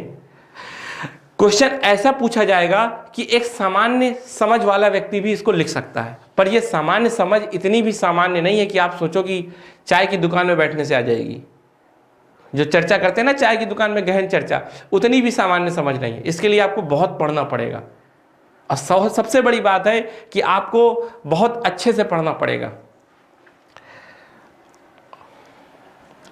Speaker 1: क्वेश्चन ऐसा पूछा जाएगा कि एक सामान्य समझ वाला व्यक्ति भी इसको लिख सकता है, पर यह सामान्य समझ इतनी भी सामान्य नहीं है कि आप सोचो कि चाय की दुकान में बैठने से आ जाएगी। जो चर्चा करते हैं ना चाय की दुकान में गहन चर्चा, उतनी भी सामान्य समझ नहीं है। इसके लिए आपको बहुत पढ़ना पड़ेगा और सबसे बड़ी बात है कि आपको बहुत अच्छे से पढ़ना पड़ेगा।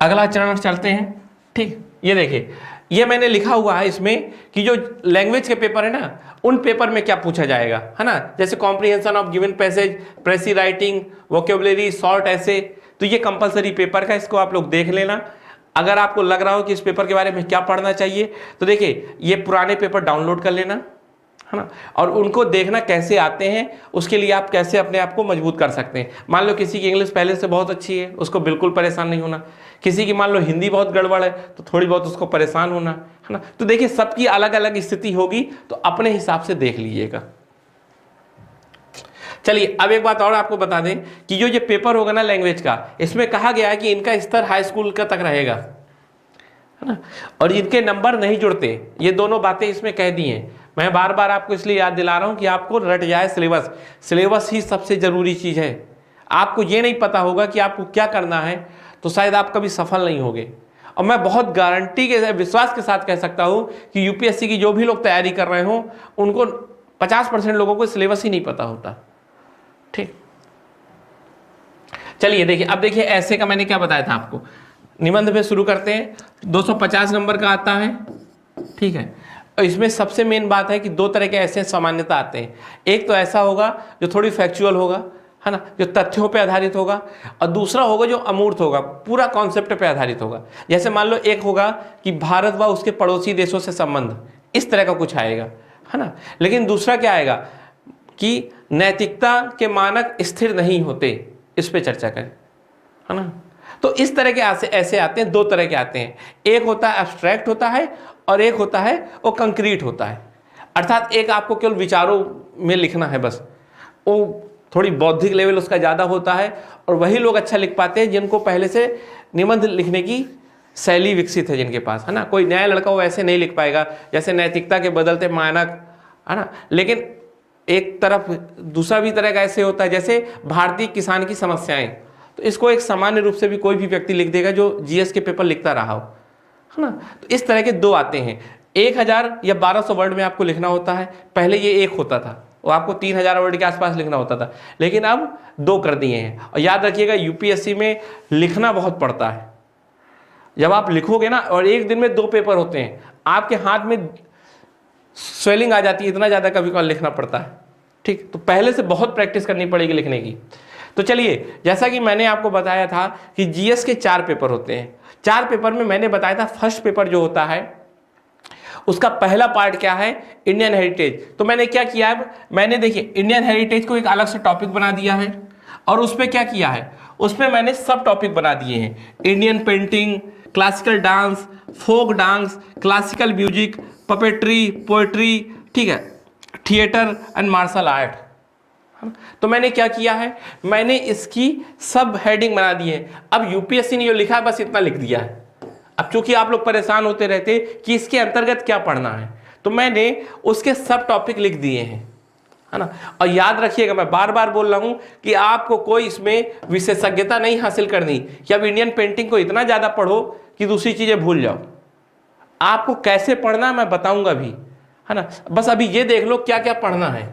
Speaker 1: अगला चरण चलते हैं, ठीक। ये देखिए ये मैंने लिखा हुआ है इसमें कि जो लैंग्वेज के पेपर है ना, उन पेपर में क्या पूछा जाएगा, है ना। जैसे comprehension of given passage, प्रेसी writing, vocabulary, short ऐसे, तो ये कंपलसरी पेपर का, इसको आप लोग देख लेना। अगर आपको लग रहा हो कि इस पेपर के बारे में क्या पढ़ना चाहिए तो देखिए ये पुराने पेपर डाउनलोड कर लेना, है ना, और उनको देखना कैसे आते हैं, उसके लिए आप कैसे अपने आप को मजबूत कर सकते हैं। मान लो किसी की इंग्लिश पहले से बहुत अच्छी है, उसको बिल्कुल परेशान नहीं होना। किसी की मान लो हिंदी बहुत गड़बड़ है तो थोड़ी बहुत उसको परेशान होना, है ना। तो देखिए सबकी अलग अलग स्थिति होगी, तो अपने हिसाब से देख लीजिएगा। चलिए अब एक बात और आपको बता दें कि जो ये पेपर होगा ना लैंग्वेज का, इसमें कहा गया है कि इनका स्तर हाई स्कूल का तक रहेगा, है ना, और इनके नंबर नहीं जुड़ते। ये दोनों बातें इसमें कह दी हैं। मैं बार बार आपको इसलिए याद दिला रहा हूं कि आपको रट जाए सिलेबस। सिलेबस ही सबसे जरूरी चीज है। आपको ये नहीं पता होगा कि आपको क्या करना है तो शायद आप कभी सफल नहीं होगे। और मैं बहुत गारंटी के विश्वास के साथ कह सकता हूं कि यूपीएससी की जो भी लोग तैयारी कर रहे हो उनको 50% लोगों को सिलेबस ही नहीं पता होता। ठीक, चलिए देखिए, अब देखिए ऐसे का मैंने क्या बताया था आपको। निबंध पे शुरू करते हैं, 250 नंबर का आता है। ठीक है, और इसमें सबसे मेन बात है कि दो तरह के ऐसे सामान्यता आते हैं। एक तो ऐसा होगा जो थोड़ी फैक्चुअल होगा, है ना, जो तथ्यों पे आधारित होगा, और दूसरा होगा जो अमूर्त होगा, पूरा कॉन्सेप्ट पे आधारित होगा। जैसे मान लो एक होगा कि भारत व उसके पड़ोसी देशों से संबंध, इस तरह का कुछ आएगा, है ना। लेकिन दूसरा क्या आएगा कि नैतिकता के मानक स्थिर नहीं होते, इस पे चर्चा करें, है ना। तो इस तरह के ऐसे आते हैं, दो तरह के आते हैं। एक होता है एब्स्ट्रैक्ट होता है और एक होता है वो कंक्रीट होता है। अर्थात एक आपको केवल विचारों में लिखना है बस, वो थोड़ी बौद्धिक लेवल उसका ज़्यादा होता है, और वही लोग अच्छा लिख पाते हैं जिनको पहले से निबंध लिखने की शैली विकसित है जिनके पास, है ना। कोई नया लड़का वो ऐसे नहीं लिख पाएगा, जैसे नैतिकता के बदलते मानक, है ना। लेकिन एक तरफ दूसरा भी तरह का ऐसे होता है, जैसे भारतीय किसान की समस्याएं, तो इसको एक सामान्य रूप से भी कोई भी व्यक्ति लिख देगा जो जीएस के पेपर लिखता रहा हो, है ना। तो इस तरह के दो आते हैं। 1000 या 1200 वर्ड में आपको लिखना होता है, पहले ये एक होता था, वो आपको 3000 वर्ड के आसपास लिखना होता था, लेकिन अब दो कर दिए हैं। और याद रखिएगा यूपीएससी में लिखना बहुत पड़ता है। जब आप लिखोगे ना, और एक दिन में 2 पेपर होते हैं, आपके हाथ में स्वेलिंग आ जाती है, इतना ज़्यादा कभी कभार लिखना पड़ता है। ठीक, तो पहले से बहुत प्रैक्टिस करनी पड़ेगी लिखने की। तो चलिए, जैसा कि मैंने आपको बताया था कि जीएस के 4 पेपर होते हैं। 4 पेपर में मैंने बताया था फर्स्ट पेपर जो होता है उसका पहला पार्ट क्या है, इंडियन हेरिटेज। तो मैंने क्या किया है, मैंने देखिए इंडियन हेरिटेज को एक अलग से टॉपिक बना दिया है, और उस पर क्या किया है, उस पर मैंने सब टॉपिक बना दिए हैं। Indian painting, classical dance, folk dance, classical music, puppetry, poetry, ठीक है, थिएटर एंड मार्शल आर्ट। तो मैंने क्या किया है, मैंने इसकी सब हेडिंग बना दी है। अब यूपीएससी ने जो लिखा है बस इतना लिख दिया है। अब चूंकि आप लोग परेशान होते रहते कि इसके अंतर्गत क्या पढ़ना है, तो मैंने उसके सब टॉपिक लिख दिए हैं, है ना। और याद रखिएगा, मैं बार बार बोल रहा हूं कि आपको कोई इसमें विशेषज्ञता नहीं हासिल करनी कि अब इंडियन पेंटिंग को इतना ज्यादा पढ़ो कि दूसरी चीजें भूल जाओ। आपको कैसे पढ़ना मैं बताऊंगा भी, है ना। बस अभी ये देख लो क्या क्या पढ़ना है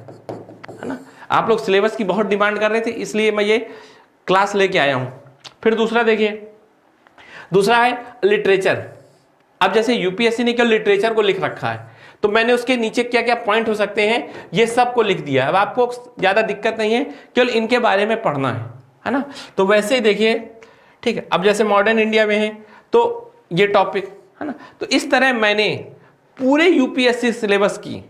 Speaker 1: ना। आप लोग सिलेबस की बहुत डिमांड कर रहे थे, इसलिए मैं ये क्लास लेके आया हूं। फिर दूसरा देखिए, दूसरा है लिटरेचर। अब जैसे यूपीएससी ने केवल लिटरेचर को लिख रखा है, तो मैंने उसके नीचे क्या क्या पॉइंट हो सकते हैं ये सब को लिख दिया। अब आपको ज्यादा दिक्कत नहीं है, केवल इनके बारे में पढ़ना है ना। तो वैसे ही देखिए, ठीक है, अब जैसे मॉडर्न इंडिया में है तो ये टॉपिक, है ना। तो इस तरह मैंने पूरे यूपीएससी सिलेबस की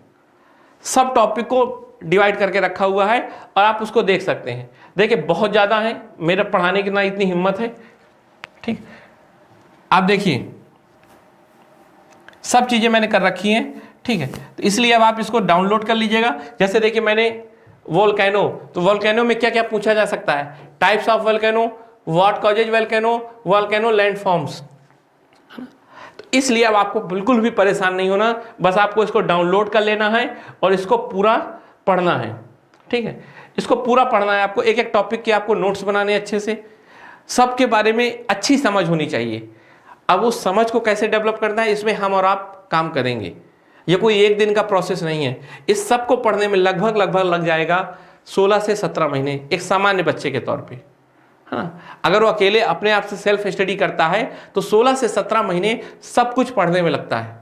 Speaker 1: सब टॉपिक को डिवाइड करके रखा हुआ है, और आप उसको देख सकते हैं। देखिए बहुत ज़्यादा है, मेरे पढ़ाने की ना इतनी हिम्मत है। ठीक, आप देखिए सब चीज़ें मैंने कर रखी हैं, ठीक है। तो इसलिए अब आप इसको डाउनलोड कर लीजिएगा। जैसे देखिए मैंने वोल्केनो, तो वोल्केनो में क्या क्या पूछा जा सकता है, types of volcano, what causes volcano, volcano landforms. तो इसलिए अब आपको बिल्कुल भी परेशान नहीं होना, बस आपको इसको डाउनलोड कर लेना है और इसको पूरा पढ़ना है। ठीक है, इसको पूरा पढ़ना है आपको, एक एक टॉपिक के आपको नोट्स बनाने अच्छे से, सबके बारे में अच्छी समझ होनी चाहिए। अब उस समझ को कैसे डेवलप करना है, इसमें हम और आप काम करेंगे। ये कोई एक दिन का प्रोसेस नहीं है। इस सब को पढ़ने में लगभग लग जाएगा 16 से 17 महीने एक सामान्य बच्चे के तौर पे, है ना। अगर वो अकेले अपने आप से सेल्फ स्टडी करता है तो 16 से 17 महीने सब कुछ पढ़ने में लगता है।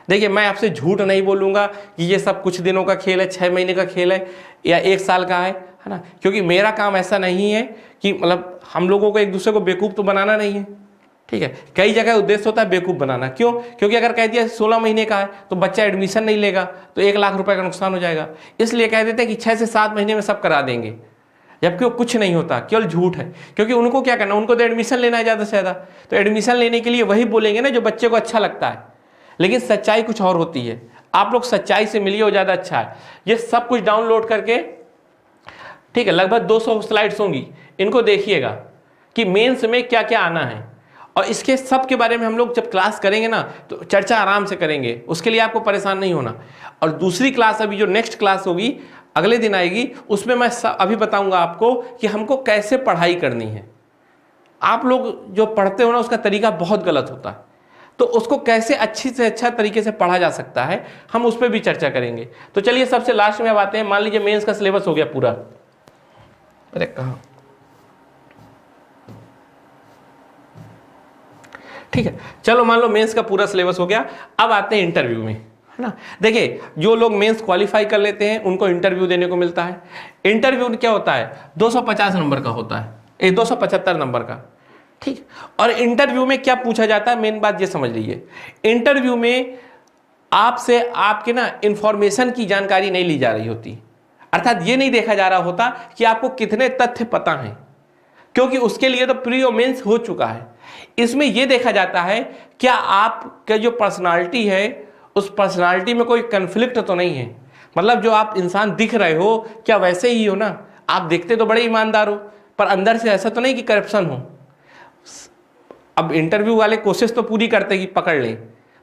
Speaker 1: देखिए मैं आपसे झूठ नहीं बोलूँगा कि ये सब कुछ दिनों का खेल है, 6 महीने का खेल है या 1 साल का है ना। क्योंकि मेरा काम ऐसा नहीं है कि मतलब हम लोगों को एक दूसरे को बेवकूफ़ तो बनाना नहीं है, ठीक है। कई जगह उद्देश्य होता है बेवकूफ़ बनाना। क्यों? क्योंकि अगर कह दिया 16 महीने का है तो बच्चा एडमिशन नहीं लेगा तो 1 लाख रुपए का नुकसान हो जाएगा। इसलिए कह देते हैं कि 6 से 7 महीने में सब करा देंगे, जबकि वो कुछ नहीं होता, केवल झूठ है। क्योंकि उनको क्या करना, उनको तो एडमिशन लेना है ज़्यादा से ज़्यादा, तो एडमिशन लेने के लिए वही बोलेंगे ना जो बच्चे को अच्छा लगता है। लेकिन सच्चाई कुछ और होती है। आप लोग सच्चाई से मिलिए, वो ज़्यादा अच्छा है। ये सब कुछ डाउनलोड करके, ठीक है, लगभग 200 स्लाइड्स होंगी, इनको देखिएगा कि मेंस में क्या क्या आना है। और इसके सब के बारे में हम लोग जब क्लास करेंगे ना तो चर्चा आराम से करेंगे, उसके लिए आपको परेशान नहीं होना। और दूसरी क्लास, अभी जो नेक्स्ट क्लास होगी अगले दिन आएगी, उसमें मैं अभी बताऊंगा आपको कि हमको कैसे पढ़ाई करनी है। आप लोग जो पढ़ते हो ना उसका तरीका बहुत गलत होता है। तो उसको कैसे अच्छी से अच्छा तरीके से पढ़ा जा सकता है, हम उस पर भी चर्चा करेंगे। तो चलिए सबसे लास्ट में अब आते हैं। मान लीजिए मेंस का सिलेबस हो गया पूरा, अरे कहाँ, ठीक है, चलो मान लो मेंस का पूरा सिलेबस हो गया। अब आते हैं इंटरव्यू में, है ना। देखिए जो लोग मेंस क्वालिफाई कर लेते हैं उनको इंटरव्यू देने को मिलता है। इंटरव्यू क्या होता है, 250 नंबर का होता है, 275 नंबर का, ठीक। और इंटरव्यू में क्या पूछा जाता है, मेन बात ये समझ लीजिए। इंटरव्यू में आपसे आपके ना इंफॉर्मेशन की जानकारी नहीं ली जा रही होती, अर्थात ये नहीं देखा जा रहा होता कि आपको कितने तथ्य पता हैं, क्योंकि उसके लिए तो प्री और मेंस हो चुका है। इसमें यह देखा जाता है क्या आपका जो पर्सनालिटी है उस पर्सनालिटी में कोई कन्फ्लिक्ट तो नहीं है, मतलब जो आप इंसान दिख रहे हो क्या वैसे ही हो ना, आप दिखते तो बड़े ईमानदार हो पर अंदर से ऐसा तो नहीं कि करप्शन हो। अब इंटरव्यू वाले कोशिश तो पूरी करते कि पकड़ लें,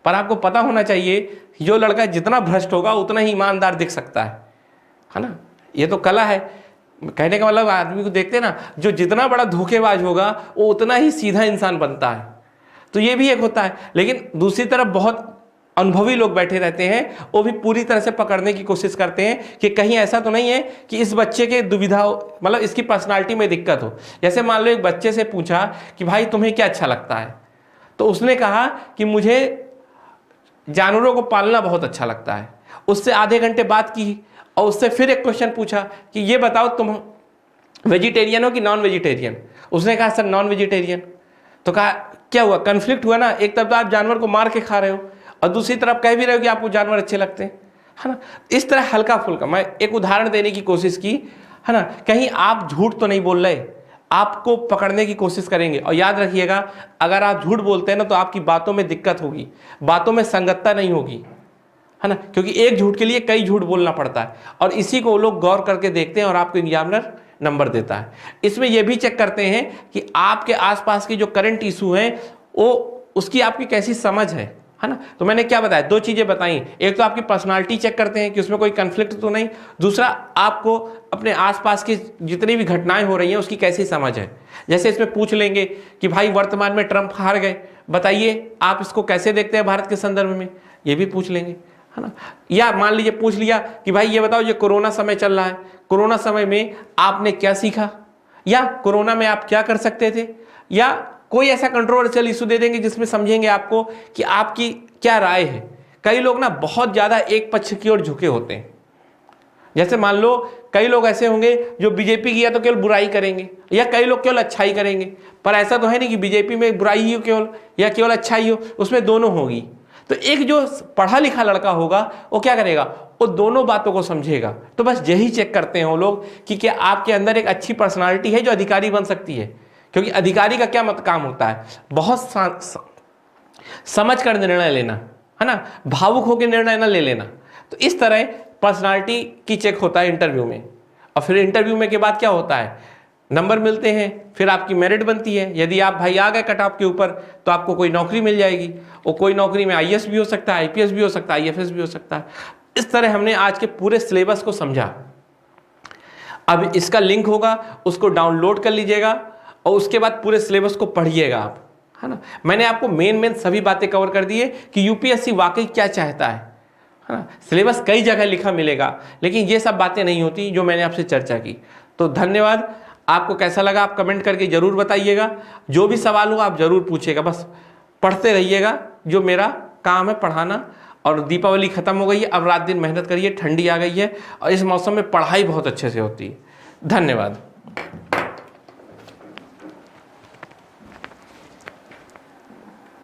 Speaker 1: पर आपको पता होना चाहिए जो लड़का जितना भ्रष्ट होगा उतना ही ईमानदार दिख सकता है ना। ये तो कला है, कहने का मतलब आदमी को देखते ना, जो जितना बड़ा धोखेबाज होगा वो उतना ही सीधा इंसान बनता है। तो ये भी एक होता है। लेकिन दूसरी तरफ बहुत अनुभवी लोग बैठे रहते हैं, वो भी पूरी तरह से पकड़ने की कोशिश करते हैं कि कहीं ऐसा तो नहीं है कि इस बच्चे के दुविधा हो, मतलब इसकी पर्सनालिटी में दिक्कत हो। जैसे मान लो एक बच्चे से पूछा कि भाई तुम्हें क्या अच्छा लगता है, तो उसने कहा कि मुझे जानवरों को पालना बहुत अच्छा लगता है। उससे आधे घंटे बात की और उससे फिर एक क्वेश्चन पूछा कि ये बताओ तुम वेजिटेरियन हो कि नॉन वेजिटेरियन। उसने कहा सर नॉन वेजिटेरियन। तो कहा क्या हुआ, कन्फ्लिक्ट हुआ ना, एक तरफ तो आप जानवर को मार के खा रहे हो और दूसरी तरफ कह भी रहे हो कि आपको जानवर अच्छे लगते हैं, है ना। इस तरह हल्का फुल्का मैं एक उदाहरण देने की कोशिश की, है ना। कहीं आप झूठ तो नहीं बोल रहे, आपको पकड़ने की कोशिश करेंगे। और याद रखिएगा अगर आप झूठ बोलते हैं ना तो आपकी बातों में दिक्कत होगी, बातों में संगतता नहीं होगी, है ना, क्योंकि एक झूठ के लिए कई झूठ बोलना पड़ता है और इसी को लोग गौर करके देखते हैं और आपको एग्जामिनर नंबर देता है। इसमें यह भी चेक करते हैं कि आपके आसपास के जो करंट इशू हैं वो उसकी आपकी कैसी समझ है ना। तो मैंने क्या बताया, दो चीजें बताई, एक तो आपकी पर्सनालिटी चेक करते हैं कि उसमें कोई कन्फ्लिक्ट तो नहीं, दूसरा आपको अपने आसपास की जितनी भी घटनाएं हो रही हैं उसकी कैसी समझ है। जैसे इसमें पूछ लेंगे कि भाई वर्तमान में ट्रंप हार गए, बताइए आप इसको कैसे देखते हैं भारत के संदर्भ में, ये भी पूछ लेंगे, है ना। या मान लीजिए पूछ लिया कि भाई ये बताओ ये कोरोना समय चल रहा है, कोरोना समय में आपने क्या सीखा, या कोरोना में आप क्या कर सकते थे, या कोई ऐसा कंट्रोवर्शियल इशू दे देंगे जिसमें समझेंगे आपको कि आपकी क्या राय है। कई लोग ना बहुत ज्यादा एक पक्ष की ओर झुके होते हैं। जैसे मान लो कई लोग ऐसे होंगे जो बीजेपी की या तो केवल बुराई करेंगे या कई लोग केवल अच्छाई करेंगे, पर ऐसा तो है नहीं कि बीजेपी में बुराई ही हो केवल या केवल अच्छाई हो, उसमें दोनों होगी। तो एक जो पढ़ा लिखा लड़का होगा वो क्या करेगा, वो दोनों बातों को समझेगा। तो बस यही चेक करते हैं वो लोग कि क्या आपके अंदर एक अच्छी पर्सनालिटी है जो अधिकारी बन सकती है। क्योंकि अधिकारी का क्या काम होता है, बहुत समझ कर निर्णय लेना, है ना, भावुक होकर निर्णय न ले लेना। तो इस तरह पर्सनालिटी की चेक होता है इंटरव्यू में। और फिर इंटरव्यू में के बाद क्या होता है, नंबर मिलते हैं, फिर आपकी मेरिट बनती है। यदि आप भाई आ गए कट ऑफ के ऊपर तो आपको कोई नौकरी मिल जाएगी। और कोई नौकरी में आईएएस भी हो सकता है, आईपीएस भी हो सकता है, आईएफएस भी हो सकता है। इस तरह हमने आज के पूरे सिलेबस को समझा। अब इसका लिंक होगा, उसको डाउनलोड कर लीजिएगा और उसके बाद पूरे सिलेबस को पढ़िएगा आप, है ना। मैंने आपको मेन सभी बातें कवर कर दी है कि यूपीएससी वाकई क्या चाहता है ना। सिलेबस कई जगह लिखा मिलेगा लेकिन ये सब बातें नहीं होती जो मैंने आपसे चर्चा की। तो धन्यवाद। आपको कैसा लगा आप कमेंट करके जरूर बताइएगा। जो भी सवाल हो आप जरूर पूछिएगा, बस पढ़ते रहिएगा, जो मेरा काम है पढ़ाना। और दीपावली खत्म हो गई है, अब रात दिन मेहनत करिए, ठंडी आ गई है और इस मौसम में पढ़ाई बहुत अच्छे से होती है। धन्यवाद।